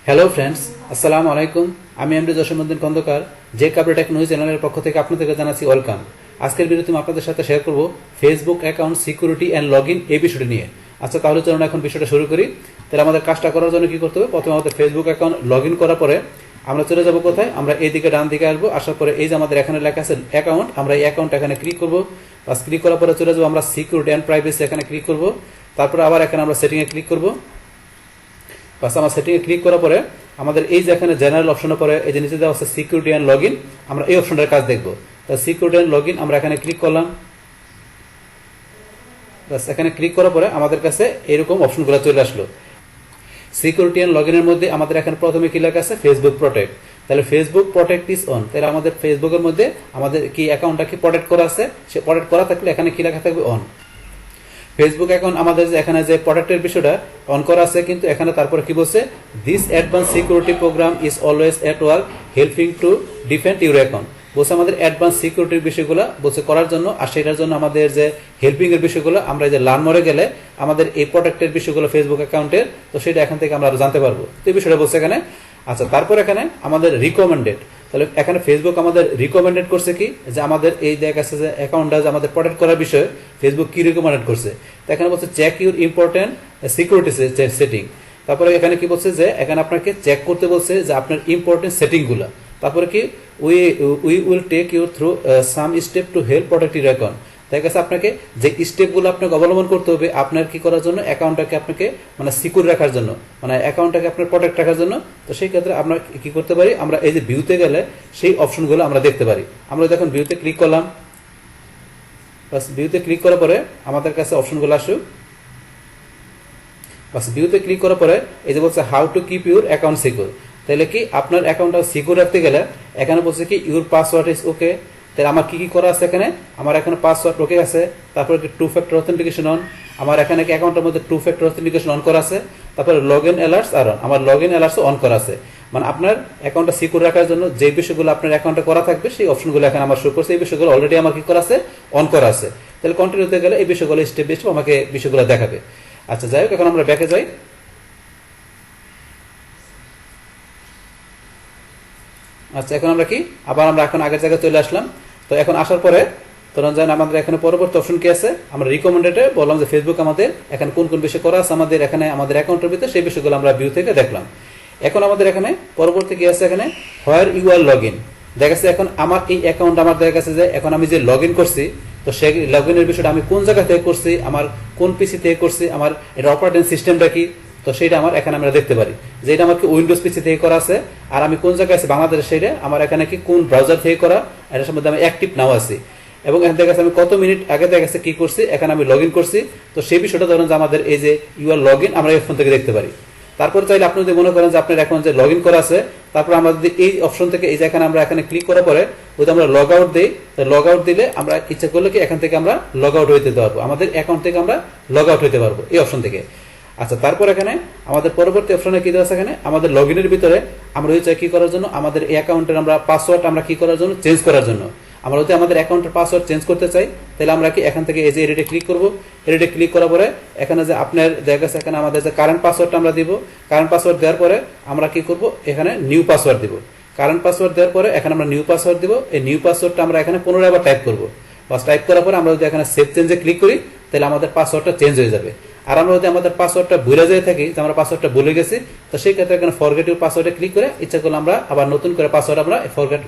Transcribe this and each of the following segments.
Hello friends, আসসালামু আলাইকুম। আমি এমডি জসীমউদ্দিন খন্দকার, যে কাবরে টেকনোলজি চ্যানেলের পক্ষ থেকে আপনাদেরকে জানাচ্ছি ওয়েলকাম। আজকের ভিডিওতে আমি আপনাদের সাথে শেয়ার করব Facebook account security and log in এই বিষয়টি নিয়ে। আচ্ছা, তাহলে চলুন এখন বিষয়টা শুরু করি। তাহলে আমাদের কাজটা করার জন্য কি করতে হবে? প্রথমে আমাদের ফেসবুক অ্যাকাউন্ট লগ ইন করার পরে আমরা চলে যাব কোথায়? আমরা এইদিকে ডান দিকে আসবো। আসার পরে এই যে আমাদের এখানে লেখা আছে অ্যাকাউন্ট, আমরা এই অ্যাকাউন্ট এখানে ক্লিক করবো। বাস ক্লিক করার পরে চলে যাবো আমরা সিকিউরিটি অ্যান্ড প্রাইভেসি, এখানে ক্লিক করবো। তারপরে আবার এখানে আমরা সেটিংয়ে ক্লিক করবো। বাস আমার সেটিংয়ে ক্লিক করার পরে আমাদের এই যে এখানে জেনারেল অপশনের পরে এই যে নিচে দেওয়া আছে সিকিউরিটি অ্যান্ড লগ ইন, আমরা এই অপশনটার কাজ দেখবো। তো সিকিউরিটি অ্যান্ড লগ ইন আমরা এখানে ক্লিক করলাম। বাস এখানে ক্লিক করার পরে আমাদের কাছে এরকম অপশনগুলো চলে আসলো। সিকিউরিটি অ্যান্ড লগ ইনের মধ্যে আমাদের এখানে প্রথমে কি লেখা আছে? Facebook protect. তাহলে ফেসবুক প্রোটেক্ট ইজ অন। তাহলে আমাদের ফেসবুকের মধ্যে আমাদের কি অ্যাকাউন্টটা কি প্রোটেক্ট করা আছে? সে প্রোটেক্ট করা থাকলে এখানে কি লেখা থাকবে? অন। ফেসবুক অ্যাকাউন্ট আমাদের এখানে যে প্রোটেক্টের বিষয়টা অন করা আছে, কিন্তু এখানে তারপরে কি বলছে? This advance security programme is always at work helping to defend your account. বলছে আমাদের অ্যাডভান্স সিকিউরিটির বিষয়গুলো বলছে করার জন্য, আর সেটার জন্য আমাদের যে হেল্পিং এর বিষয়গুলো আমরা যে লার্ন মোরে গেলে আমাদের এই প্রোটেক্টের বিষয়গুলো ফেসবুক অ্যাকাউন্টের, তো সেটা এখান থেকে আমরা জানতে পারবো। তো এই বিষয়টা বলছে এখানে। আচ্ছা, তারপর এখানে আমাদের রিকমেন্ডেড। তাহলে এখানে ফেসবুক আমাদের রিকমেন্ডেড করছে কি, যে আমাদের এই দেখা আছে যে অ্যাকাউন্টটা যে আমাদের প্রোটেক্ট করার বিষয়ে ফেসবুক কি রিকমেন্ডেড করছে। তো এখানে বলছে check your important security setting. তারপরে এখানে কি বলছে যে এখানে আপনাকে চেক করতে বলছে যে আপনার ইম্পর্টেন্ট সেটিংগুলো। তারপরে কি we will take you through some step to help protect your account. দেখা গেছে আপনাকে যে স্টেপগুলো আপনাকে অবলম্বন করতে হবে আপনার কি করার জন্য, অ্যাকাউন্টটাকে আপনাকে মানে সিকিউর রাখার জন্য, মানে অ্যাকাউন্টটাকে আপনার প্রোটেক্ট রাখার জন্য। তো সেই ক্ষেত্রে আমরা কি করতে পারি? আমরা এই যে ভিউতে গেলে সেই অপশনগুলো আমরা দেখতে পারি। আমরা যখন ভিউতে ক্লিক করলাম, বাস ভিউতে ক্লিক করার পরে আমাদের কাছে অপশনগুলো আসুক। বাস ভিউতে ক্লিক করার পরে এই যে বলছে how to keep your account secure. তাহলে কি আপনার অ্যাকাউন্টটা সিকিউর রাখতে গেলে এখানে বলছে কি ইউর পাসওয়ার্ড ইজ ওকে। তাহলে আমার কি কি করা আছে এখানে? আমার এখানে পাসওয়ার্ড ওকে আছে। তারপরে কি টু ফ্যাক্টর অথেন্টিকেশন অন। আমার এখানে কি অ্যাকাউন্টের মধ্যে টু ফ্যাক্টর অথেন্টিকেশন অন করা আছে। তারপরে লগ ইন অ্যালার্টস আর অন, আমার লগ ইন অ্যালার্টস অন করা আছে। মানে আপনার অ্যাকাউন্টটা সিকিউর রাখার জন্য যে বিষয়গুলো আপনার অ্যাকাউন্টে করা থাকবে সেই অপশনগুলো এখানে আমার শো করছে। এই বিষয়গুলো অলরেডি আমার কি করা আছে? অন করা আছে। তাহলে কন্টিনিউতে গেলে এই বিষয়গুলো স্টেপ বাই স্টেপ আমাকে বিষয়গুলো দেখাবে। আচ্ছা, যাই হোক, এখন আমরা ব্যাকে যাই। আচ্ছা, এখন আমরা কি আবার আমরা এখন আগের জায়গায় চলে আসলাম। তো এখন আসার পরে ধরুন যেন আমাদের এখানে পরবর্তী অপশন কি আছে? আমরা রিকমেন্ডেডে বললাম যে ফেসবুক আমাদের এখানে কোন কোন বিষয় করা আছে আমাদের এখানে আমাদের অ্যাকাউন্টের ভিতরে, সেই বিষয়গুলো আমরা ভিউ থেকে দেখলাম। এখন আমাদের এখানে পরবর্তী কি আছে? এখানে where you are log in. দেখা যাচ্ছে এখন আমার এই অ্যাকাউন্ট আমার দেখা গেছে যে এখন আমি যে লগ ইন করছি, তো সেই লগ ইনের বিষয়টা আমি কোন জায়গা থেকে করছি, আমার কোন পিসি থেকে করছি, আমার এটা অপারেটিং সিস্টেমটা কি, তো সেইটা আমার এখানে আমরা দেখতে পারি যে এটা আমার কি উইন্ডোজ পিসি থেকে করা আছে, আর আমি কোন জায়গায় আছি বাংলাদেশে, সেইটা আমার এখানে কি কোন ব্রাউজার থেকে করা, এটার সম্বন্ধে আমি অ্যাক্টিভ নাও আছি, এবং এখান থেকে আমি কত মিনিট আগে দেখা গেছে কি করছি, এখানে আমি লগ ইন করছি। তো সেই বিষয়টা ধরুন যে আমাদের এই যে ইউআর লগ ইন আমরা এই ফোন থেকে দেখতে পারি। তারপর চাইলে আপনি যদি মনে করেন যে আপনার এখন যে লগ ইন করা আছে, তারপর আমরা যদি এই অপশন থেকে এই যে এখানে আমরা এখানে ক্লিক করার পরে যদি আমরা লগ আউট দিই, লগ আউট দিলে আমরা ইচ্ছা করলে কি এখান থেকে আমরা লগ আউট হইতে পারবো, আমাদের অ্যাকাউন্ট থেকে আমরা লগ আউট হইতে পারবো এই অপশন থেকে। আচ্ছা, তারপর এখানে আমাদের পরবর্তী অপশনে কি দেওয়া আছে? এখানে আমাদের লগ ইনের ভিতরে আমরা যদি চাই কি করার জন্য, আমাদের এই অ্যাকাউন্টের আমরা পাসওয়ার্ড আমরা কি করার জন্য, চেঞ্জ করার জন্য। আমরা যদি আমাদের অ্যাকাউন্টের পাসওয়ার্ড চেঞ্জ করতে চাই, তাহলে আমরা কি এখান থেকে এই যে এডিটে ক্লিক করবো। এডিটে ক্লিক করার পরে এখানে যে আপনার দেখা গেছে এখানে আমাদের যে কারেন্ট পাসওয়ার্ডটা আমরা দিব। কারেন্ট পাসওয়ার্ড দেওয়ার পরে আমরা কি করব? এখানে নিউ পাসওয়ার্ড দিব। কারেন্ট পাসওয়ার্ড দেওয়ার পরে এখানে আমরা নিউ পাসওয়ার্ড দিব। এই নিউ পাসওয়ার্ডটা আমরা এখানে পুনরায় আবার টাইপ করবো। বাস টাইপ করার পরে আমরা যদি এখানে সেভ চেঞ্জে ক্লিক করি, তাহলে আমাদের পাসওয়ার্ডটা চেঞ্জ হয়ে যাবে। আর আমরা যদি আমাদের পাসওয়ার্ডটা ভুলে যেয়ে থাকি, যে আমরা পাসওয়ার্ডটা ভুলে গেছি, তো সেই ক্ষেত্রে এখানে ফরগেট ইউর পাসওয়ার্ডে ক্লিক করে ইচ্ছা করলে আমরা আবার নতুন করে পাসওয়ার্ড আমরা ফরগেট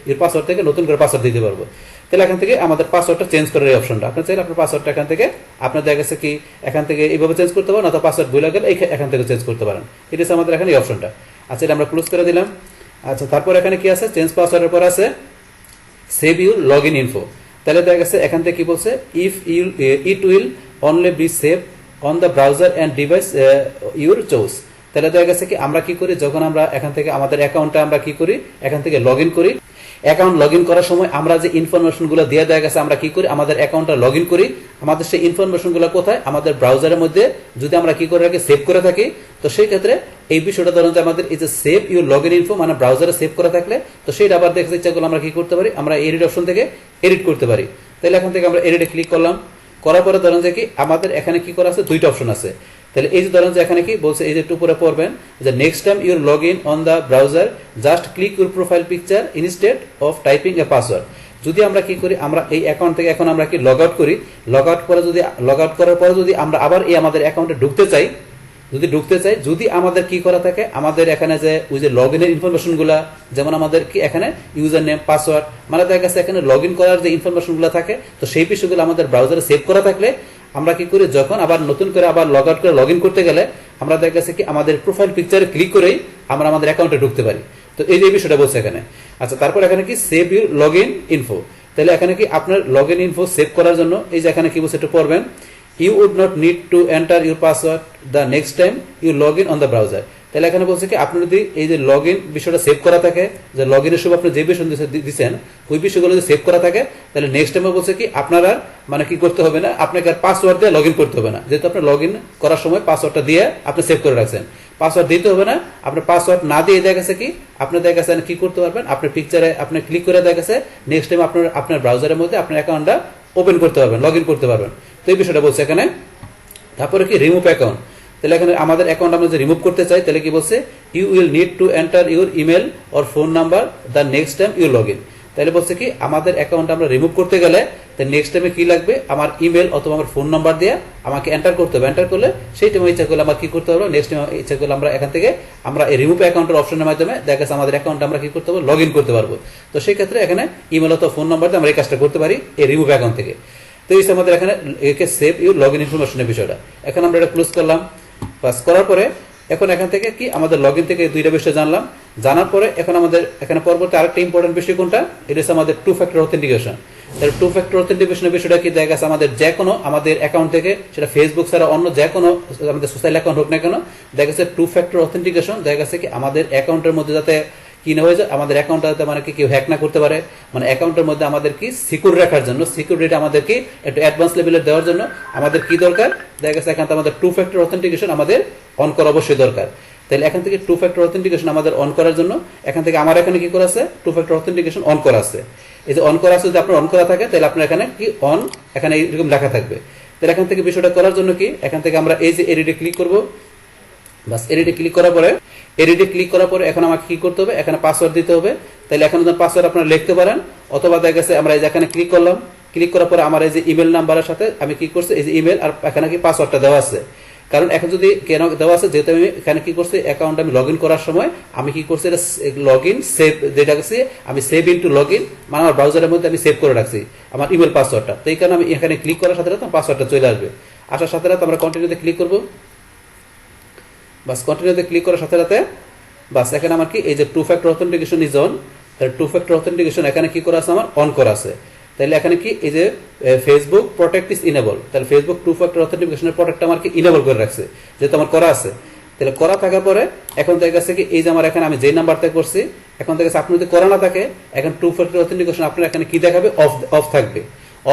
ইউর পাসওয়ার্ড থেকে নতুন করে পাসওয়ার্ড দিতে পারবো। তাহলে এখান থেকে আমাদের পাসওয়ার্ডটা চেঞ্জ করার এই অপশনটা, আপনি চাইলে আপনার পাসওয়ার্ডটা এখান থেকে আপনার দেখা গেছে কি এখান থেকে এইভাবে চেঞ্জ করতে পারেন, অথবা পাসওয়ার্ড ভুলে গেলে এখান থেকে চেঞ্জ করতে পারেন। এটা হচ্ছে আমাদের এখানে এই অপশনটা। আচ্ছা, এটা আমরা ক্লোজ করে দিলাম। আচ্ছা, তারপর এখানে কি আছে? চেঞ্জ পাসওয়ার্ডের পর আছে save your log in info. তাহলে দেখা গেছে এখান থেকে কি বলছে? It will only be save on the browser and device your choose. তাহলে দেখা গেছে কি আমরা কি করি, যখন আমরা এখান থেকে আমাদের অ্যাকাউন্টটা আমরা কি করি, এখান থেকে লগ ইন করি। অ্যাকাউন্ট লগ ইন করার সময় আমরা যে ইনফরমেশনগুলো দিয়ে দেওয়া গেছে আমরা কি করি, আমাদের অ্যাকাউন্টটা লগ ইন করি। আমাদের সেই ইনফরমেশনগুলো কোথায়? আমাদের ব্রাউজারের মধ্যে যদি আমরা কি করে রাখি, সেভ করে থাকি। তো সেই ক্ষেত্রে এই বিষয়টা ধরুন যে আমাদের এই যে save your log in info, মানে ব্রাউজারে সেভ করে থাকলে, তো সেইটা আবার দেখতে ইচ্ছা করলে আমরা কি করতে পারি, আমরা এডিট অপশন থেকে এডিট করতে পারি। তাহলে এখান থেকে আমরা এডিটে ক্লিক করলাম। করার পরে ধরুন যে কি আমাদের এখানে কি করা আছে? দুইটা অপশন আছে। তাহলে এই যে ধরেন যে এখানে কি বলছে, এই যে একটু উপরে পড়বেন যে next time your log in on the browser just click your profile picture instead of typing A password. যদি আমরা কি করি, আমরা এই অ্যাকাউন্ট থেকে এখন আমরা কি লগ আউট করি, লগ আউট করার পরে যদি আমরা আবার এই আমাদের অ্যাকাউন্টে ঢুকতে চাই, যদি আমাদের কি করা থাকে, আমাদের এখানে যে ওই যে লগ ইনের ইনফরমেশন গুলা, যেমন আমাদের কি এখানে ইউজার নেম পাসওয়ার্ড, মানে দেখা গেছে এখানে লগ ইন করার যে ইনফরমেশন গুলা থাকে, তো সেই বিষয়গুলো আমাদের ব্রাউজারে সেভ করা থাকলে আমরা কি করি, যখন আবার নতুন করে আবার লগ আউট করে লগ ইন করতে গেলে আমরা দেখা গেছে কি আমাদের প্রোফাইল পিকচারে ক্লিক করেই আমরা আমাদের অ্যাকাউন্টে ঢুকতে পারি। তো এই যে বিষয়টা বলছে এখানে। আচ্ছা, তারপর এখানে কি save your log in info. তাহলে এখানে কি আপনার লগ ইন ইনফো সেভ করার জন্য এই যে এখানে কি বলছে একটু পড়বেন, you would not need to enter your password the next time you log in on the browser. তাহলে এখানে বলছে কি আপনি যদি এই যে লগ ইন বিষয়টা সেভ করা থাকে, যে লগ ইনের সময় আপনি যে বিষয় দিচ্ছেন ওই বিষয়গুলো যদি সেভ করা থাকে, তাহলে নেক্সট টাইমে বলছে কি আপনার আর মানে কি করতে হবে না, আপনাকে আর পাসওয়ার্ড দিয়ে লগ ইন করতে হবে না, যেহেতু আপনি লগ ইন করার সময় পাসওয়ার্ডটা দিয়ে আপনি সেভ করে রাখছেন। পাসওয়ার্ড দিতে হবে না, আপনার পাসওয়ার্ড না দিয়ে দেখা গেছে কি আপনি দেখা গেছে কি করতে পারবেন, আপনার পিকচারে আপনি ক্লিক করে দেখা গেছে নেক্সট টাইম আপনার ব্রাউজারের মধ্যে আপনার অ্যাকাউন্টটা ওপেন করতে পারবেন, লগ ইন করতে পারবেন। তো এই বিষয়টা বলছে এখানে। তারপরে কি রিমুভ অ্যাকাউন্ট। তাহলে এখানে আমাদের অ্যাকাউন্ট আমরা যদি রিমুভ করতে চাই, তাহলে কি বলছে, you will need to enter your email or phone number the next time you log in. তাহলে বলছে কি আমাদের অ্যাকাউন্ট আমরা রিমুভ করতে গেলে নেক্সট টাইমে কি লাগবে, আমার ইমেল অথবা আমার ফোন নাম্বার দিয়ে আমাকে এন্টার করতে হবে। এন্টার করলে সেই টাইমে ইচ্ছা করলে আমরা কি করতে পারবো, নেক্সট টাইম ইচ্ছা করলে আমরা এখান থেকে আমরা এই রিমুভ অ্যাকাউন্টের অপশনের মাধ্যমে দেখা গেছে আমাদের অ্যাকাউন্ট আমরা কি করতে পারবো, লগ ইন করতে পারবো। তো সেই ক্ষেত্রে এখানে ইমেল অথবা ফোন নাম্বার দিয়ে আমরা এই কাজটা করতে পারি এই রিমুভ অ্যাকাউন্ট থেকে। তো এই আমাদের এখানে একে সেভ ইউর লগ ইন ইনফরমেশনের বিষয়টা। এখন আমরা এটা ক্লোজ করলাম। পাস করার পরে এখন এখান থেকে কি আমাদের লগ ইন থেকে দুইটা বিষয় জানলাম। জানার পরে এখন আমাদের এখানে পরবর্তী আরেকটা ইম্পর্টেন্ট বিষয় কোনটা, এটা হচ্ছে আমাদের টু ফ্যাক্টর অথেন্টিকেশন। তাহলে টু ফ্যাক্টর অথেন্টিকেশনের বিষয়টা কি, দেখা গেছে আমাদের যে কোনো আমাদের অ্যাকাউন্ট থেকে, সেটা ফেসবুক ছাড়া অন্য যে কোনো আমাদের সোশ্যাল অ্যাকাউন্ট হোক না কেন, দেখা গেছে টু ফ্যাক্টর অথেন্টিকেশন দেখা গেছে কি আমাদের অ্যাকাউন্টের মধ্যে যাতে কি না হয়ে যায়, আমাদের অ্যাকাউন্টটা যাতে মানে কি কেউ হ্যাক না করতে পারে, মানে অ্যাকাউন্টের মধ্যে আমাদের কি সিকিউর রাখার জন্য, সিকিউরিটি আমাদের কি একটু অ্যাডভান্স লেভেলের দেওয়ার জন্য আমাদের কি দরকার, দেখা গেছে এখান থেকে আমাদের টু ফ্যাক্টর অথেন্টিকেশন আমাদের অন করা অবশ্যই দরকার। তাহলে এখান থেকে টু ফ্যাক্টর অথেন্টিকেশন আমাদের অন করার জন্য এখান থেকে আমার এখানে কি করা আছে, টু ফ্যাক্টর অথেন্টিকেশন অন করা আছে। এই যে অন করা আছে, যদি আপনার অন করা থাকে তাহলে আপনার এখানে কি অন, এখানে এরকম লেখা থাকবে। তাহলে এখান থেকে বিষয়টা করার জন্য কি, এখান থেকে আমরা এই যে এডিটে ক্লিক করব। বাস এডিটে ক্লিক করার পরে এখন আমাকে কি করতে হবে, এখানে পাসওয়ার্ড দিতে হবে। তাহলে এখন পাসওয়ার্ড আপনারা লিখতে পারেন, অথবা দেখা গেছে আমরা এই যে এখানে ক্লিক করলাম, ক্লিক করার পরে আমার এই যে ইমেল নাম্বারের সাথে আমি কি করছি, এই যে ইমেল আর এখানে কি পাসওয়ার্ডটা দেওয়া আছে। কারণ এখন যদি কেন দেওয়া আছে, যেহেতু আমি এখানে কি করছি, অ্যাকাউন্ট আমি লগ ইন করার সময় আমি কি করছি, এটা লগ ইন সেভ যেটা করছি আমি save in to log in, মানে আমার ব্রাউজারের মধ্যে আমি সেভ করে রাখছি আমার ইমেল পাসওয়ার্ডটা। তো এই কারণে আমি এখানে ক্লিক করার সাথে সাথে পাসওয়ার্ডটা চলে আসবে। আসার সাথে সাথে আমরা কন্টিনিউতে ক্লিক করবো। বাস কন্টিনিউতে ক্লিক করার সাথে সাথে বাস এখানে আমার কি এই যে two factor authentication is on. তাহলে টু ফ্যাক্টর অথেন্টিকেশন এখানে কি করা আছে, আমার অন করা আছে। তাহলে এখানে কি এই যে ফেসবুক প্রোটেক্ট ইজ ইনেবল, তাহলে ফেসবুক টু ফ্যাক্টর অথেন্টিকেশনের প্রোটেক্ট আমার কি ইনেবল করে রাখছে, যেহেতু আমার করা আছে। তাহলে করা থাকার পরে এখন দেখা গেছে কি এই যে আমার এখানে আমি যে নাম্বার থেকে করছি, এখন দেখা গেছে আপনি যদি করা না থাকে, এখন টু ফ্যাক্টর অথেন্টিকেশন আপনার এখানে কি দেখাবে, অফ থাকবে।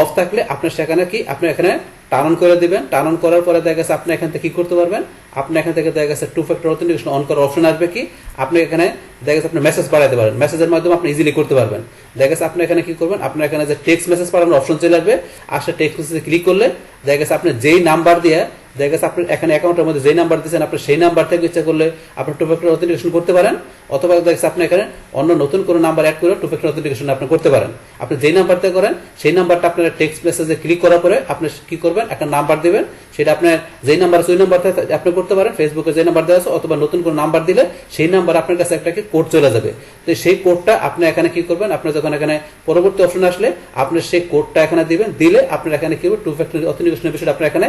অফ থাকলে আপনার সেখানে কি আপনি এখানে টার্ন অন করে দিবেন। টার্ন অন করার পরে দেখা গেছে আপনি এখান থেকে কি করতে পারবেন, আপনি এখান থেকে দেখা গেছে টু ফ্যাক্টর অথেন্টিকেশন অন করার অপশন আসবে কি, আপনি এখানে দেখা গেছে আপনি মেসেজ পাঠাতে পারেন, মেসেজের মাধ্যমে আপনি ইজিলি করতে পারবেন। দেখা গেছে আপনি এখানে কি করবেন, আপনার এখানে যে টেক্সট মেসেজ পাঠানোর অপশন চলে আসবে, আর সে টেক্সট মেসেজে ক্লিক করলে দেখা গেছে আপনি যেই নাম্বার দিয়ে দেখা গেছে আপনি এখানে অ্যাকাউন্টের মধ্যে যেই নাম্বার দিচ্ছেন, আপনি সেই নাম্বার থেকে ইচ্ছা করলে আপনি টু ফ্যাক্টর অথেন্টিকেশন করতে পারেন, অথবা দেখা গেছে আপনি এখানে অন্য নতুন কোনো নাম্বার অ্যাড করে টু ফ্যাক্টর অথেন্টিকেশন আপনি করতে পারেন। আপনি যেই নাম্বার থেকে করেন সেই নাম্বারটা আপনার টেক্সট মেসেজে ক্লিক করার পরে আপনি কি করবেন, একটা নাম্বার দিবেন, সেটা আপনার যেই নাম্বার আছে ওই নাম্বার থেকে আপনি করতে পারেন। ফেসবুকে যে নাম্বার দেওয়া আছে, অথবা নতুন কোনো নাম্বার দিলে সেই নাম্বার আপনার কাছে একটা কি কোড চলে যাবে। তো সেই কোডটা আপনি এখানে কি করবেন, আপনি যখন এখানে পরবর্তী অপশন আসলে আপনি সেই কোডটা এখানে দিবেন, দিলে আপনার এখানে কি হবে, টু ফ্যাক্টর অথেন্টিকেশনের বিষয়টা আপনার এখানে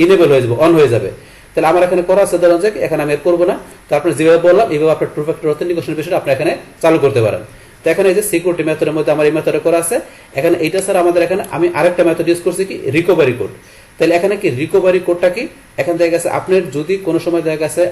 ইনেবল হয়ে যাবে, অন হয়ে যাবে। তাহলে আমার এখানে করা আছে, ধরুন যে এখানে আমি করবো না, তো আপনি যেভাবে বললাম এইভাবে আপনার টু ফ্যাক্টর অথেন্টিকেশনের বিষয়টা আপনি এখানে চালু করতে পারেন। তো এখানে এই যে সিকিউরিটি মেথডের মধ্যে আমার এই মেথডে করা আছে। এখানে এইটা স্যার আমাদের এখানে আমি আরেকটা মেথড ইউজ করছি কি, রিকভারি কোড। তাহলে এখানে কি রিকভারি কোডটা কি, এখানে দেখা গেছে আপনার যদি কোনো সময় দেখা গেছে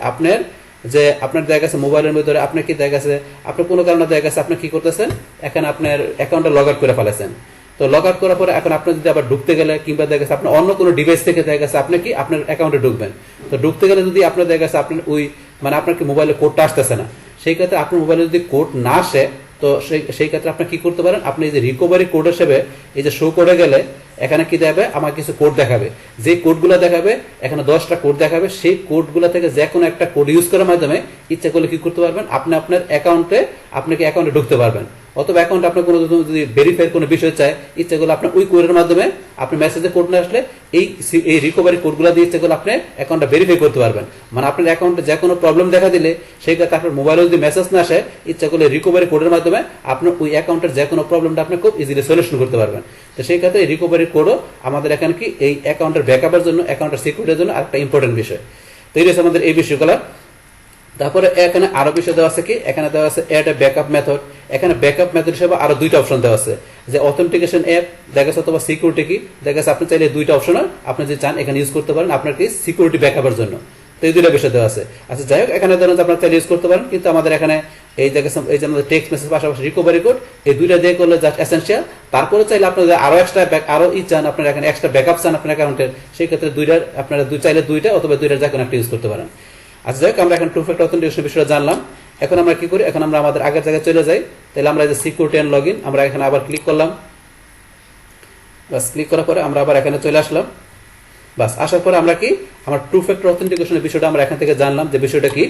আপনার দেখা গেছে মোবাইলের ভিতরে আপনি কি দেখা গেছে আপনার কোনো কারণে দেখা গেছে আপনি কি করতেছেন, এখানে আপনার অ্যাকাউন্টটা লগ আউট করে ফেলেছেন। তো লগ আউট করার পরে এখন আপনি যদি আবার ঢুকতে গেলে, কিংবা দেখা গেছে আপনার অন্য কোনো ডিভাইস থেকে দেখা গেছে আপনি কি আপনার অ্যাকাউন্টে ঢুকবেন, তো ঢুকতে গেলে যদি আপনার দেখা গেছে আপনার ওই মানে আপনার কি মোবাইলে কোডটা আসতেছে না, সেই ক্ষেত্রে আপনার মোবাইলে যদি কোড না আসে, তো সেই ক্ষেত্রে আপনি কি করতে পারেন, আপনি এই যে রিকভারি কোড হিসেবে এই যে শো করে গেলে এখানে কি দেখাবে, আমার কিছু কোড দেখাবে, যে কোডগুলো দেখাবে এখানে 10টা কোড দেখাবে, সেই কোডগুলো থেকে যে কোনো একটা কোড ইউজ করার মাধ্যমে ইচ্ছা করলে কি করতে পারবেন, আপনি আপনার অ্যাকাউন্টে ঢুকতে পারবেন। অথবা অ্যাকাউন্টে আপনার কোনো যদি ভেরিফাই কোনো বিষয় চায়, ইচ্ছা করলে আপনার ওই কোডের মাধ্যমে আপনি মেসেজে কোড না আসলে এই রিকভারি কোডগুলো দিয়ে ইচ্ছা করলে আপনি অ্যাকাউন্টটা ভেরিফাই করতে পারবেন। মানে আপনার অ্যাকাউন্টে যে কোনো প্রবলেম দেখা দিলে সেই ক্ষেত্রে আপনার মোবাইলে যদি মেসেজ না আসে, ইচ্ছা করলে রিকভারি কোডের মাধ্যমে আপনার ওই অ্যাকাউন্টের যে কোনো প্রবলেমটা আপনি খুব ইজিলি সলিউশন করতে পারবেন। তো সেই ক্ষেত্রে এই রিকভারি কোডও আমাদের এখানে কি এই অ্যাকাউন্টের ব্যাকআপের জন্য, অ্যাকাউন্টের সিকিউরিটির জন্য আরেকটা ইম্পর্টেন্ট বিষয়। তো এই রয়েছে আমাদের এই বিষয়গুলো। তারপরে এখানে আরো বিষয় দেওয়া আছে কি, এখানে দেওয়া আছে অ্যাড এ ব্যাকআপ মেথড। এখানে ব্যাকআপ মেথড হিসেবে আরো দুইটা অপশন দেওয়া আছে, যে অথেন্টিকেশন অ্যাপ দেখা যাচ্ছে অথবা সিকিউরিটি কি দেখা যাচ্ছে। আপনি চাইলে দুইটা অপশন আপনি যে চান এখানে ইউজ করতে পারেন আপনার কি সিকিউরিটি ব্যাকআপের জন্য। তো এই দুইটা বিষয় দেওয়া আছে। আচ্ছা যাই হোক, এখানে ধরুন আপনার চাইলে ইউজ করতে পারেন, কিন্তু আমাদের এখানে এই যে আমাদের টেক্সট মেসেজ পাশাপাশি রিকভারি কোড, এই দুইটা দিয়ে করলে জাস্ট এসেনশিয়াল। তারপরে চাইলে আপনার আরো এক্সট্রা আরো চান, আপনার এখানে এক্সট্রা ব্যাকআপ চান আপনার অ্যাকাউন্টের, সেই ক্ষেত্রে দুইটার আপনারা চাইলে দুইটা অথবা দুইটার যে কোনো একটা ইউজ করতে পারেন। আচ্ছা যাই হোক, আমরা এখন টু ফ্যাক্টর অথেন্টিকেশন বিষয়টা জানলাম। এখন আমরা কি করি, এখন আমরা আমাদের আগের জায়গায় চলে যাই। তাহলে আমরা যে সিকিউরিটি এন্ড লগইন, আমরা এখানে আবার ক্লিক করলাম। বাস ক্লিক করার পরে আমরা আবার এখানে চলে আসলাম। বাস আসার পরে আমরা কি আমার টু ফ্যাক্টর অথেন্টিকেশনের বিষয়টা আমরা এখান থেকে জানলাম যে বিষয়টা কি।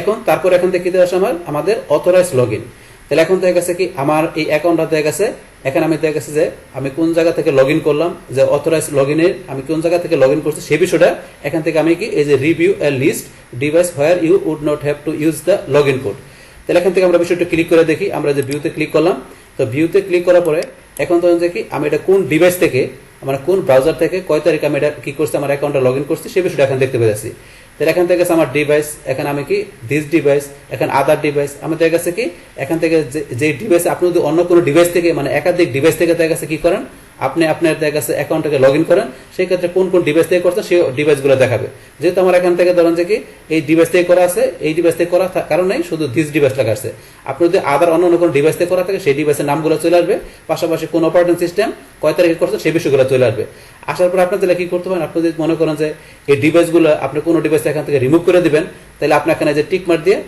এখন তারপর এখান থেকে কি আসে আমাদের অথরাইজ লগইন। তাহলে এখন দেখা গেছে কি আমার এই অ্যাকাউন্টটা দেখা গেছে, এখানে আমি দেখা গেছে যে আমি কোন জায়গা থেকে লগ ইন করলাম, যে অথরাইজ লগ ইনের আমি কোন জায়গা থেকে লগ ইন করছি সেই বিষয়টা এখান থেকে আমি কি এই যে review a list device where you would not have to use the log in code. তাহলে এখান থেকে আমরা বিষয়টা ক্লিক করে দেখি। আমরা যে ভিউতে ক্লিক করলাম, তো ভিউতে ক্লিক করার পরে এখন ধরুন যে কি আমি এটা কোন ডিভাইস থেকে, মানে কোন ব্রাউজার থেকে কয় তারিখ আমি এটা কি করছি আমার অ্যাকাউন্টটা লগ ইন করছি সেই বিষয়টা এখন দেখতে পেয়েছি। তাহলে এখান থেকে আমার ডিভাইস, এখানে আমি কি দিস ডিভাইস, এখানে আদার ডিভাইস, আমি দেখা গেছে কি এখান থেকে যে ডিভাইস আপনি যদি অন্য কোনো ডিভাইস থেকে মানে একাধিক ডিভাইস থেকে দেখা গেছে কি করেন, আপনি আপনার দেখা গেছে অ্যাকাউন্টটাকে লগ ইন করেন, সেই ক্ষেত্রে কোন কোন ডিভাইস থেকে করছেন সেই ডিভাইসগুলো দেখাবে। যেহেতু আমার এখান থেকে ধরেন যে কি এই ডিভাইস থেকে করা আছে, এই ডিভাইস থেকে করা কারণে শুধু দিস ডিভাইস লেখা আছে। আপনি যদি আদার অন্য কোনো ডিভাইস থেকে করা থাকে সেই ডিভাইসের নামগুলো চলে আসবে, পাশাপাশি কোন অপারেটিং সিস্টেম কয় তারিখে করছেন সেই বিষয়গুলো চলে আসবে। আসার পর আপনি তাহলে কি করতে পারেন, আপনি যদি মনে করেন যে এই ডিভাইসগুলো আপনি কোনো ডিভাইস এখান থেকে রিমুভ করে দিবেন, তাহলে আপনি এখানে যে টিক মার্ক দিয়ে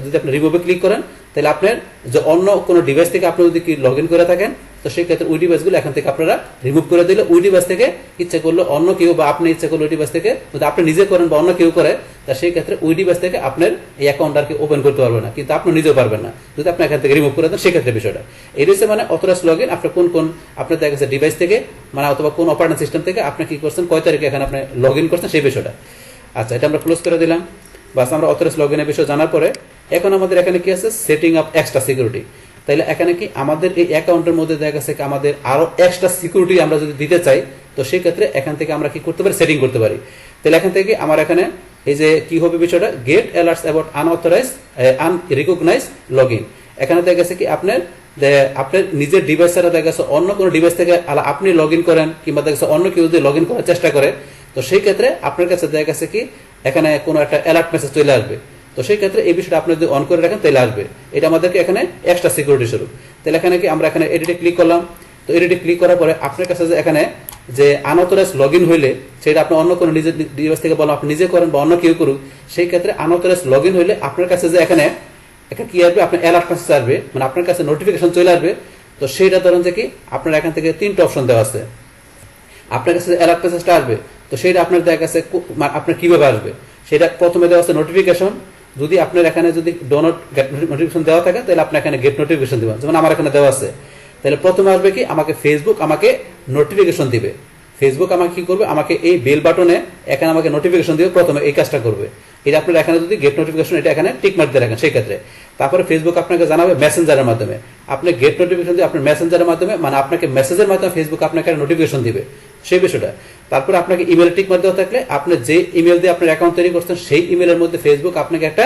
যদি আপনি রিমুভে ক্লিক করেন, তাহলে আপনার যে অন্য কোনো ডিভাইস থেকে আপনি যদি কি লগ ইন করে থাকেন, তো সেই ক্ষেত্রে ওই ডিভাইসগুলো এখান থেকে আপনারা রিমুভ করে দিলে ওই ডিভাইস থেকে ইচ্ছা করলে অন্য কেউ বা আপনি ইচ্ছা করলে ওই ডিভাইস থেকে যদি আপনি নিজে করেন বা অন্য কেউ করে, তা সেই ক্ষেত্রে ওই ডিভাইস থেকে আপনার এই অ্যাকাউন্ট আর কি ওপেন করতে পারবে না, কিন্তু আপনি নিজেও পারবেন না যদি আপনি এখান থেকে রিমুভ করে দেন সেই ক্ষেত্রে বিষয়টা এই রয়েছে। মানে অথরাইজ লগ ইন আপনি কোন আপনার দেখা গেছে ডিভাইস থেকে মানে অথবা কোন অপারেটিং সিস্টেম থেকে আপনি কি করছেন, কয় তারিখে এখানে আপনি লগ ইন করছেন সেই বিষয়টা। আচ্ছা, এটা আমরা ক্লোজ করে দিলাম। বাস আমরা অথরাইজ লগ ইনের বিষয় জানার পরে এখন আমাদের এখানে কি আছে, সেটিং আপ এক্সট্রা সিকিউরিটি। তাইলে এখানে কি আমাদের এই অ্যাকাউন্টের মধ্যে দেখা গেছে আমাদের আরো এক্সট্রা সিকিউরিটি আমরা যদি দিতে চাই, তো সেই ক্ষেত্রে এখান থেকে আমরা কি করতে পারি, সেটিং করতে পারি। তাহলে এখান থেকে আমার এখানে এই যে কি হবে বিষয়টা, get alerts about unauthorize unrecognize log in. এখানে দেখা গেছে কি আপনার নিজের ডিভাইস ছাড়া দেখা গেছে অন্য কোনো ডিভাইস থেকে আপনি লগ ইন করেন, কিংবা দেখা গেছে অন্য কেউ যদি লগ ইন করার চেষ্টা করে, তো সেই ক্ষেত্রে আপনার কাছে দেখা গেছে কি এখানে কোনো একটা অ্যালার্ট মেসেজ চলে আসবে। তো সেই ক্ষেত্রে এই বিষয়টা আপনি যদি অন করে রাখেন তাহলে আসবে, এটা আমাদেরকে এখানে এক্সট্রা সিকিউরিটি স্বরূপ। তাহলে এখানে কি আমরা এখানে এডিটে ক্লিক করলাম। তো এডিটে ক্লিক করার পরে আপনার কাছে যে এখানে যে আনঅথরাইজ লগ ইন হইলে সেটা আপনি অন্য কোনো নিজের ডিভাইস থেকে বলেন আপনি নিজে করেন বা অন্য কেউ করুক, সেই ক্ষেত্রে আনঅথরাইজ লগ ইন হইলে আপনার কাছে যে এখানে একটা কি আসবে, আপনার অ্যালার্ট মেসেজ আসবে, মানে আপনার কাছে নোটিফিকেশন চলে আসবে। তো সেইটা ধরেন যে কি আপনার এখান থেকে তিনটা অপশন দেওয়া আছে, আপনার কাছে অ্যালার্ট মেসেজটা আসবে। তো সেইটা আপনার দেখা গেছে আপনার কিভাবে আসবে, সেটা প্রথমে দেওয়া আছে নোটিফিকেশন। যদি আপনার এখানে যদি ডোনট গেট নোটিফিকেশন দেওয়া থাকে তাহলে আপনি এখানে গেট নোটিফিকেশন দিবেন, যেমন আমার এখানে দেওয়া আছে। তাহলে প্রথমে আসবে কি আমাকে ফেসবুক আমাকে নোটিফিকেশন দিবে, ফেসবুক আমাকে কি করবে, আমাকে এই বেল বাটনে এখানে আমাকে নোটিফিকেশন দিবে, প্রথমে এই কাজটা করবে। এটা আপনার এখানে যদি গেট নোটিফিকেশন এটা এখানে টিক মার্ক দিয়ে রাখেন সেই ক্ষেত্রে, তারপরে ফেসবুক আপনাকে জানাবে মেসেঞ্জারের মাধ্যমে। আপনি গেট নোটিফিকেশন দিয়ে আপনার মেসেঞ্জারের মাধ্যমে মানে আপনাকে মেসেজের মাধ্যমে ফেসবুক আপনাকে নোটিফিকেশন দিবে সেই বিষয়টা। তারপরে আপনাকে ইমেল টিক মার্ক দেওয়া থাকলে আপনি যে ইমেল দিয়ে আপনার অ্যাকাউন্ট তৈরি করছেন সেই ইমেলের মধ্যে ফেসবুক আপনাকে একটা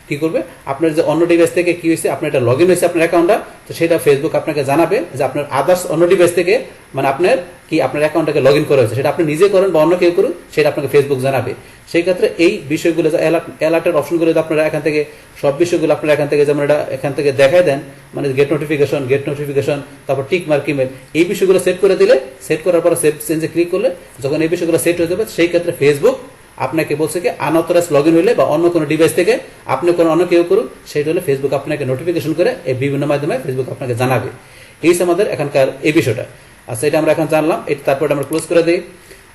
কি করবে, আপনার যে অন্য ডিভাইস থেকে কি হয়েছে আপনার এটা লগ ইন হয়েছে আপনার অ্যাকাউন্টটা, তো সেটা ফেসবুক আপনাকে জানাবে যে আপনার আদার্স অন্য ডিভাইস থেকে মানে আপনার কি আপনার অ্যাকাউন্টটাকে লগ ইন করা হয়েছে, সেটা আপনি নিজে করেন বা অন্য কেউ করুন সেটা আপনাকে ফেসবুক জানাবে। সেই ক্ষেত্রে এই বিষয়গুলো অ্যালার্টের অপশনগুলো আপনারা এখান থেকে সব বিষয়গুলো আপনারা এখান থেকে যেমন এটা এখান থেকে দেখাই দেন, মানে গেট নোটিফিকেশন তারপর টিক মার্ক ইমেল, এই বিষয়গুলো সেট করে দিলে, সেট করার পর সেভ চেঞ্জে ক্লিক করলে যখন এই বিষয়গুলো সেট হয়ে যাবে সেই ক্ষেত্রে ফেসবুক আপনাকে বলছে কি আনঅথরাইজ লগ ইন হইলে বা অন্য কোনো ডিভাইস থেকে আপনি কোনো অন্য কেউ করুক সেটা হলে ফেসবুক আপনাকে নোটিফিকেশন করে এই বিভিন্ন মাধ্যমে ফেসবুক আপনাকে জানাবে। এই আমাদের এখানকার এই বিষয়টা। আচ্ছা, এটা আমরা এখন জানলাম। তারপরে আমরা ক্লোজ করে দিই।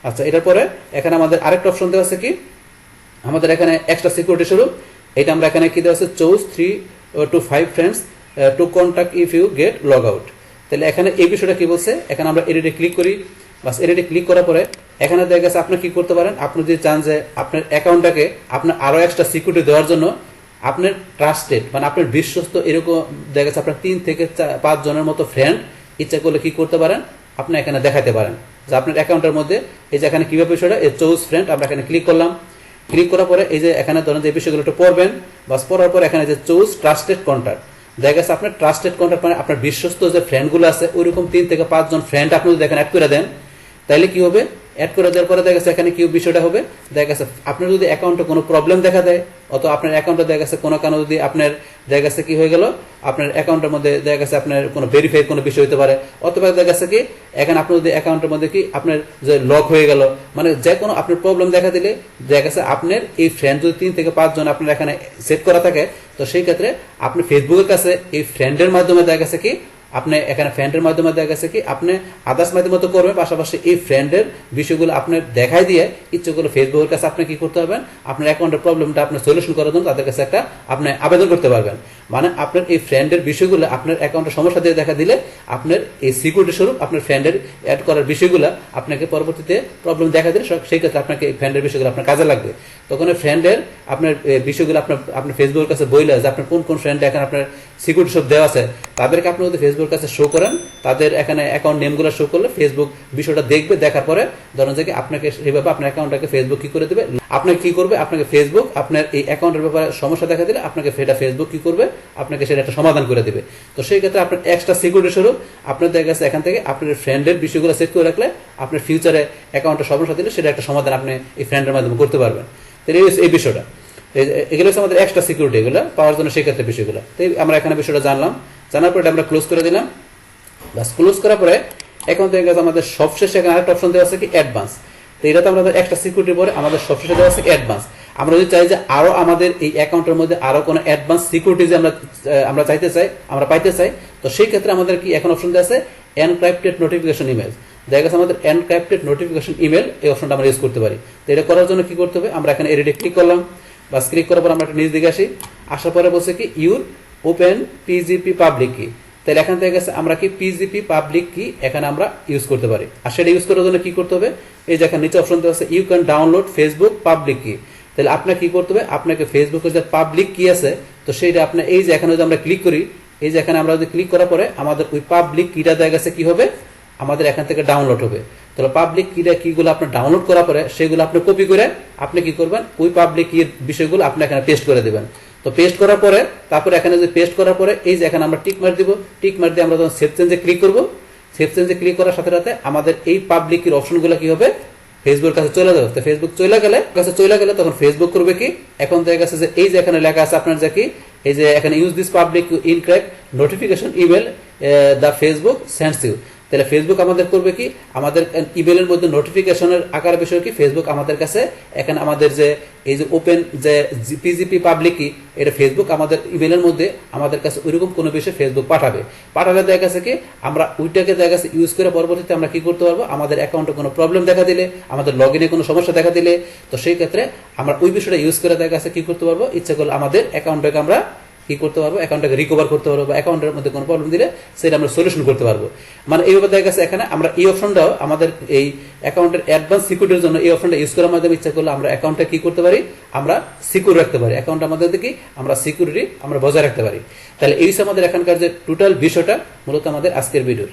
আচ্ছা, এটার পরে এখানে আমাদের আরেকটা অপশন দেওয়া আছে কি, আমাদের এখানে এক্সট্রা সিকিউরিটি স্বরূপ এটা আমরা এখানে কি দেওয়া আছে, choose 3 to 5 friends to contact if you get log out. তাহলে এখানে এই বিষয়টা কি বলছে, এখানে আমরা এডিটে ক্লিক করি। বাস এডিটে ক্লিক করার পরে এখানে দেখা গেছে আপনি কি করতে পারেন, আপনি যদি চান যে আপনার অ্যাকাউন্টটাকে আপনার আরো এক্সট্রা সিকিউরিটি দেওয়ার জন্য আপনার ট্রাস্টেড মানে আপনার বিশ্বস্ত এরকম দেখা গেছে আপনার 3 থেকে 5 জনের মতো ফ্রেন্ড ইচ্ছা করলে কি করতে পারেন, আপনি এখানে দেখাতে পারেন যে আপনার অ্যাকাউন্টের মধ্যে এই যে এখানে কিভাবে বিষয়টা এই চুজ ফ্রেন্ড আমরা এখানে ক্লিক করলাম। ক্লিক করার পরে এই যে এখানে ধরেন যে বিষয়গুলো একটু পড়বেন, বাস পড়ার পর এখানে যে চুজ ট্রাস্টেড কন্ট্যাক্ট, দেখা গেছে আপনার ট্রাস্টেড কন্ট্যাক্ট মানে আপনার বিশ্বস্ত যে ফ্রেন্ডগুলো আছে ওইরকম 3 থেকে 5 জন ফ্রেন্ড আপনি যদি এখানে অ্যাড করে দেন, তাইলে কি হবে, অ্যাড করে দেওয়ার পরে দেখা গেছে এখানে কি বিষয়টা হবে, দেখা গেছে আপনার যদি অ্যাকাউন্টে কোনো প্রবলেম দেখা দেয় অথবা আপনার অ্যাকাউন্টে দেখা গেছে কোনো কারণে যদি আপনার দেখা গেছে কি হয়ে গেল, আপনার অ্যাকাউন্টের মধ্যে দেখা গেছে আপনার কোনো ভেরিফাই কোনো বিষয় হতে পারে, অথবা দেখা গেছে কি এখানে আপনার যদি অ্যাকাউন্টের মধ্যে কি আপনার যে লক হয়ে গেল, মানে যে কোনো আপনার প্রবলেম দেখা দিলে দেখা গেছে আপনার এই ফ্রেন্ড যদি 3 থেকে 5 জন আপনার এখানে সেট করা থাকে, তো সেই ক্ষেত্রে আপনি ফেসবুকের কাছে এই ফ্রেন্ডের মাধ্যমে দেখা গেছে কি আপনি এখানে ফ্রেন্ডের মাধ্যমে দেখা গেছে কি আপনি আদার্স মাধ্যমে তো করবেন, পাশাপাশি এই ফ্রেন্ডের বিষয়গুলো আপনি দেখাই দিয়ে ইচ্ছে করলে ফেসবুকের কাছে আপনি কি করতে পারবেন, আপনার অ্যাকাউন্টের প্রবলেমটা আপনি সলিউশন করার জন্য তাদের কাছে একটা আপনি আবেদন করতে পারবেন। মানে আপনার এই ফ্রেন্ডের বিষয়গুলো আপনার অ্যাকাউন্টের সমস্যা দিয়ে দেখা দিলে আপনার এই সিকিউরিটি স্বরূপ আপনার ফ্রেন্ডের অ্যাড করার বিষয়গুলো আপনাকে পরবর্তীতে প্রবলেম দেখা দিলে সেই ক্ষেত্রে আপনাকে এই ফ্রেন্ডের বিষয়গুলো আপনার কাজে লাগবে। তখন ফ্রেন্ডের আপনার বিষয়গুলো আপনার ফেসবুকের কাছে বইলে যে আপনার কোন কোন ফ্রেন্ড এখানে আপনার সিকিউরিটি সব দেওয়া আছে তাদেরকে আপনি যদি ফেসবুকের কাছে শো করেন, তাদের এখানে অ্যাকাউন্ট নেমগুলো শো করলে ফেসবুক বিষয়টা দেখবে, দেখার পরে ধরেন যে আপনাকে সেইভাবে আপনার অ্যাকাউন্টটাকে ফেসবুক কি করে দেবে, আপনাকে কি করবে, আপনাকে ফেসবুক আপনার এই অ্যাকাউন্টের ব্যাপারে সমস্যা দেখা দিলে আপনাকে সেটা ফেসবুক কি করবে, আপনাকে সেটা একটা সমাধান করে দিবে। তো সেই ক্ষেত্রে আপনার এক্সট্রা সিকিউরিটি স্বরূপ আপনার দেখা গেছে এখান থেকে আপনার ফ্রেন্ডের বিষয়গুলো সেট করে রাখলে আপনার ফিউচারে অ্যাকাউন্টের সমস্যা দিলে সেটা একটা সমাধান আপনি এই ফ্রেন্ডের মাধ্যমে করতে পারবেন। তাহলে এই বিষয়টা এগুলো হচ্ছে আমাদের এক্সট্রা সিকিউরিটি, এগুলো পাওয়ার জন্য সেই ক্ষেত্রে বিষয়গুলো। তাই আমরা এখানে বিষয়টা জানলাম, জানার পরে আমরা ক্লোজ করে দিলাম। বাস ক্লোজ করার পরে এখন দেখা গেছে আমাদের সবশেষে এখানে আরেকটা অপশন দেওয়া আছে কি অ্যাডভান্স। তো এটা তো আমাদের এক্সট্রা সিকিউরিটির পরে আমাদের সবশেষে দেওয়া আছে অ্যাডভান্স। আমরা যদি চাই যে আরো আমাদের এই অ্যাকাউন্টের মধ্যে আরো কোনো অ্যাডভান্স সিকিউরিটি যে আমরা চাইতে চাই, আমরা পাইতে চাই, তো সেই ক্ষেত্রে আমাদের কি এখন অপশন দেওয়া আছে এনক্রিপ্টেড নোটিফিকেশন ইমেল। দেখা গেছে আমাদের এনক্রিপ্টেড নোটিফিকেশন ইমেল এই অপশনটা আমরা ইউজ করতে পারি। তো এটা করার জন্য কি করতে হবে, আমরা এখানে এডিটে ক্লিক করলাম, বাস ক্লিক করার পর আমরা একটা নিচ দিকে আসি, আসার পরে বলছে কি your open PGP public key. তাহলে এখান থেকে গেছে আমরা কি পিজিপি পাবলিক কি এখানে আমরা ইউজ করতে পারি। আর সেটা ইউজ করার জন্য কি করতে হবে, এই যে এখানে নিচে অপশন দেওয়া আছে you can download Facebook public key. তাহলে আপনাকে কি করতে হবে, আপনাকে ফেসবুকের যে পাবলিক কি আছে তো সেইটা আপনার এই যে এখানে যদি আমরা ক্লিক করি, এই যে এখানে আমরা যদি ক্লিক করার পরে আমাদের ওই পাবলিক কিটা দেখা গেছে কি হবে, আমাদের এখান থেকে ডাউনলোড হবে। তাহলে পাবলিক কিগুলো আপনি ডাউনলোড করার পরে সেগুলো আপনি কপি করে আপনি কি করবেন, ওই পাবলিক কির বিষয়গুলো আপনি এখানে পেস্ট করে দেবেন। তো পেস্ট করার পরে তারপরে এখানে যে পেস্ট করার পরে এই যে এখানে আমরা টিক মার দিব, টিক মার দিয়ে আমরা যখন সেভ চেঞ্জে ক্লিক করব, সেভ চেঞ্জে ক্লিক করার সাথে সাথে আমাদের এই পাবলিকের অপশনগুলো কি হবে, ফেসবুকের কাছে চলে যাবে। তো ফেসবুক চলে গেলে তখন ফেসবুক করবে কি, এখন দেখা গেছে যে এই যে এখানে লেখা আছে আপনার যে কি এই যে এখানে use this public encrypt notification email the Facebook sends you. তাহলে ফেসবুক আমাদের করবে কি, আমাদের ইমেলের মধ্যে নোটিফিকেশনের আকার বিষয় কি ফেসবুক আমাদের কাছে এখানে আমাদের যে এই যে ওপেন যে পিজিপি পাবলিক কি এটা ফেসবুক আমাদের ইমেলের মধ্যে আমাদের কাছে ওইরকম কোনো বিষয় ফেসবুক পাঠালে দেখা গেছে কি আমরা ওইটাকে দেখা গেছে ইউজ করে পরবর্তীতে আমরা কি করতে পারবো, আমাদের অ্যাকাউন্টে কোনো প্রবলেম দেখা দিলে, আমাদের লগ ইনে কোনো সমস্যা দেখা দিলে, তো সেই ক্ষেত্রে আমরা ওই বিষয়টা ইউজ করে দেখা গেছে কি করতে পারবো, ইচ্ছা করলে আমাদের অ্যাকাউন্টটাকে আমরা কি করতে পারবো, অ্যাকাউন্টটাকে রিকভার করতে পারবো, বা অ্যাকাউন্টের মধ্যে কোনো প্রবলেম দিলে সেটা আমরা সলিউশন করতে পারবো। মানে এইভাবে দেখা গেছে এখানে আমরা এই অপশনটাও আমাদের এই অ্যাকাউন্টের অ্যাডভান্স সিকিউরিটির জন্য এই অপশনটা ইউজ করার মাধ্যমে ইচ্ছা করলে আমরা অ্যাকাউন্টটা কি করতে পারি, আমরা সিকিউর রাখতে পারি, অ্যাকাউন্ট আমাদের দেখি আমরা সিকিউরিটি আমরা বজায় রাখতে পারি। তাহলে এই আমাদের এখানকার যে টোটাল বিষয়টা মূলত আমাদের আজকের ভিডিওর।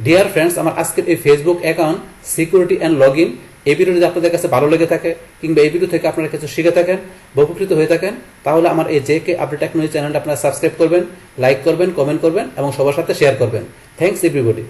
ডিয়ার ফ্রেন্ডস, আমার আজকের এই Facebook account security and log in এই ভিডিও যদি আপনাদের কাছে ভালো লেগে থাকে কিংবা এই ভিডিও থেকে আপনারা কিছু শিখে থাকেন বা উপকৃত হয়ে থাকেন, তাহলে আমার এই জেকে আপডেট টেকনোলজি চ্যানেলটা আপনারা সাবস্ক্রাইব করবেন, লাইক করবেন, কমেন্ট করবেন এবং সবার সাথে শেয়ার করবেন। Thanks everybody.